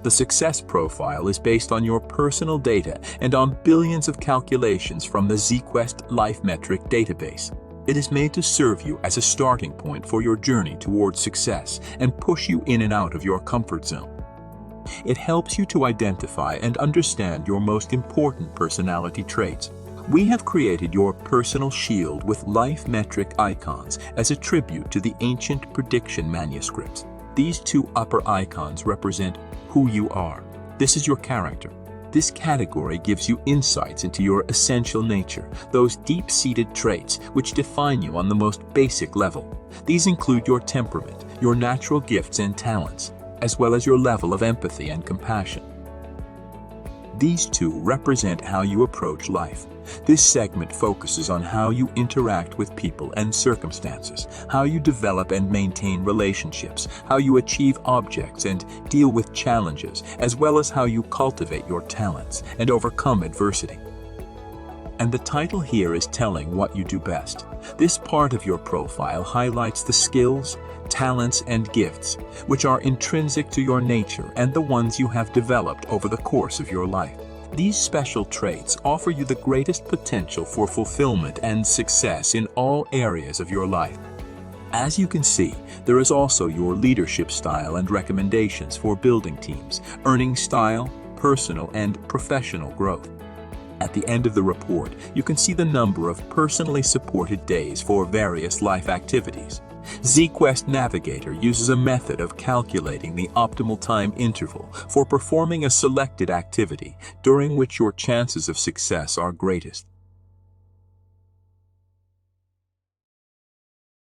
The success profile is based on your personal data and on billions of calculations from the Zeequest Life Metric database. It is made to serve you as a starting point for your journey towards success and push you in and out of your comfort zone. It helps you to identify and understand your most important personality traits. We have created your personal shield with life metric icons as a tribute to the ancient prediction manuscripts. These two upper icons represent who you are. This is your character. This category gives you insights into your essential nature, those deep-seated traits which define you on the most basic level. These include your temperament, your natural gifts and talents, as well as your level of empathy and compassion. These two represent how you approach life. This segment focuses on how you interact with people and circumstances, how you develop and maintain relationships, how you achieve objects and deal with challenges, as well as how you cultivate your talents and overcome adversity. And the title here is telling what you do best. This part of your profile highlights the skills, talents, and gifts which are intrinsic to your nature and the ones you have developed over the course of your life. These special traits offer you the greatest potential for fulfillment and success in all areas of your life. As you can see, there is also your leadership style and recommendations for building teams, earning style, personal and professional growth. At the end of the report, you can see the number of personally supported days for various life activities. Zeequest Navigator uses a method of calculating the optimal time interval for performing a selected activity during which your chances of success are greatest.